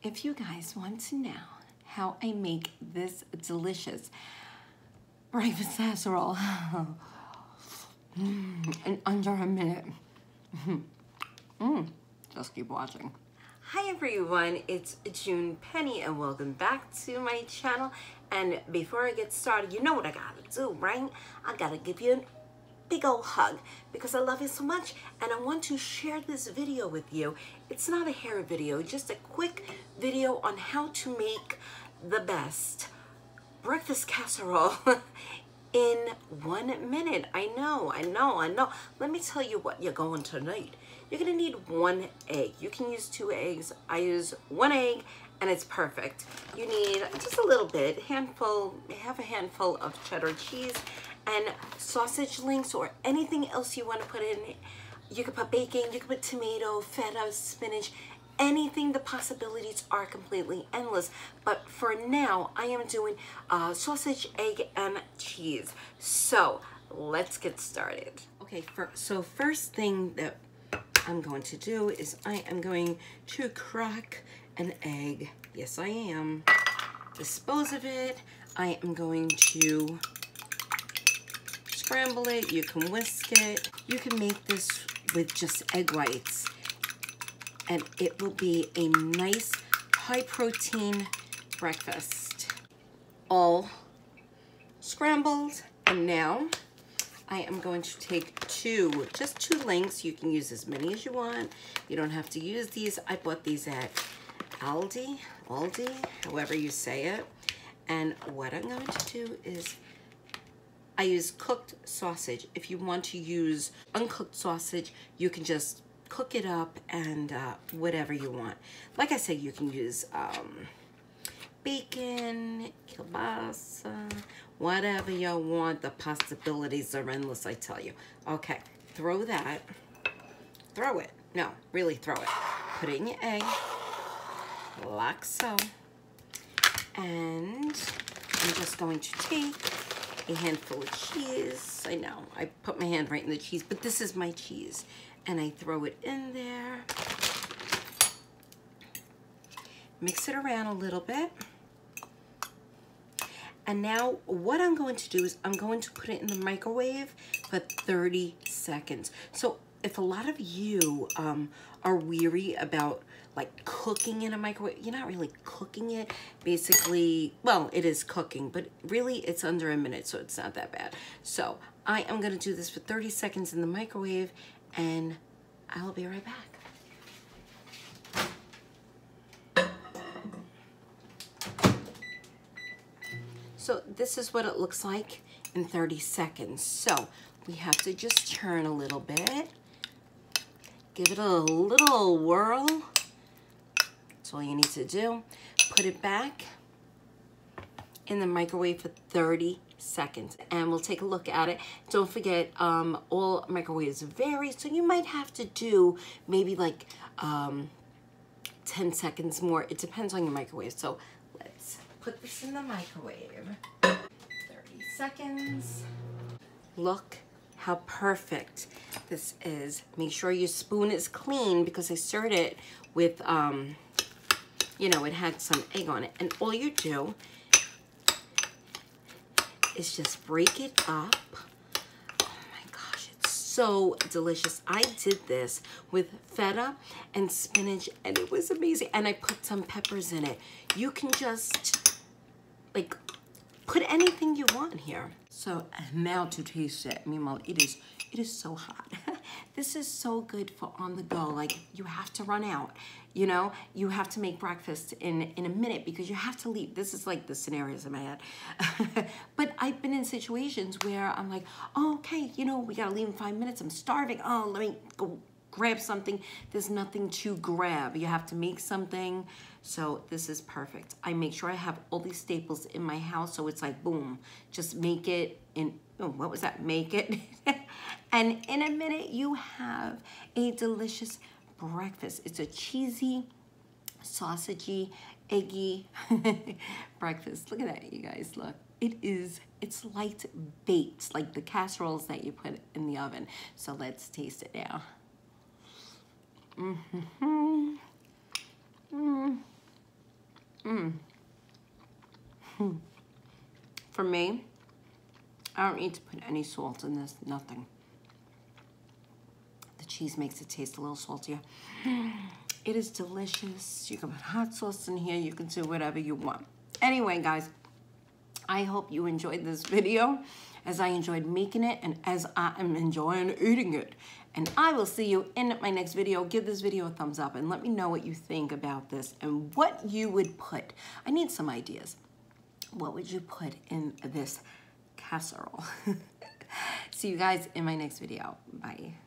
if you guys want to know how I make this delicious breakfast casserole in under a minute, just keep watching. Hi everyone, it's June Penny and welcome back to my channel. And before I get started, you know what I gotta do, right? I gotta give you a big old hug because I love you so much and I want to share this video with you. It's not a hair video, just a quick video on how to make the best breakfast casserole in 1 minute. I know. Let me tell you what you're going to need. You're gonna need 1 egg. You can use 2 eggs. I use 1 egg and it's perfect. You need just a little bit, half a handful of cheddar cheese and sausage links or anything else you want to put in. You could put bacon, you could put tomato, feta, spinach, anything. The possibilities are completely endless. But for now, I am doing sausage, egg, and cheese. So let's get started. Okay, so first thing that I'm going to do is I am going to crack an egg. Yes, I am. Dispose of it. I am going to scramble it. You can whisk it. You can make this with just egg whites and it will be a nice high protein breakfast. All scrambled. And now I am going to take just two links. You can use as many as you want. You don't have to use these. I bought these at Aldi, however you say it. And what I'm going to do is I use cooked sausage. If you want to use uncooked sausage, you can just cook it up and whatever you want. Like I said, you can use bacon, kielbasa, whatever you want. The possibilities are endless, I tell you. Okay, throw that. Throw it. No, really throw it. Put it in your egg, like so. And I'm just going to take a handful of cheese. I know, I put my hand right in the cheese, but this is my cheese. And I throw it in there. Mix it around a little bit. And now what I'm going to do is I'm going to put it in the microwave for 30 seconds. So if a lot of you are weary about like cooking in a microwave, you're not really cooking it. Basically, well, it is cooking, but really it's under a minute, so it's not that bad. So I am gonna do this for 30 seconds in the microwave and I'll be right back. So this is what it looks like in 30 seconds. So we have to just turn a little bit. Give it a little whirl. That's all you need to do. Put it back in the microwave for 30 seconds and we'll take a look at it. Don't forget, all microwaves vary, so you might have to do maybe like 10 seconds more. It depends on your microwave. So let's put this in the microwave. 30 seconds. Look how perfect this is. Make sure your spoon is clean because I stirred it with, you know, it had some egg on it. And all you do is just break it up. Oh my gosh, it's so delicious. I did this with feta and spinach and it was amazing. And I put some peppers in it. You can just like put anything you want here. So now to taste it. Meanwhile, it is so hot. This is so good for on the go. Like you have to run out, you know, you have to make breakfast in a minute because you have to leave. This is like the scenarios in my head. But I've been in situations where I'm like, oh, okay, you know, we gotta leave in 5 minutes. I'm starving. Oh, let me go grab something. There's nothing to grab. You have to make something. So this is perfect. I make sure I have all these staples in my house. So it's like, boom, just make it in, oh, what was that? Make it. And in a minute, you have a delicious breakfast. It's a cheesy, sausagey, eggy breakfast. Look at that, you guys, look. It's light baked, like the casseroles that you put in the oven. So let's taste it now. For me, I don't need to put any salt in this, nothing. The cheese makes it taste a little saltier. It is delicious. You can put hot sauce in here. You can do whatever you want. Anyway, guys, I hope you enjoyed this video as I enjoyed making it and as I am enjoying eating it. And I will see you in my next video. Give this video a thumbs up and let me know what you think about this and what you would put. I need some ideas. What would you put in this casserole? See you guys in my next video. Bye.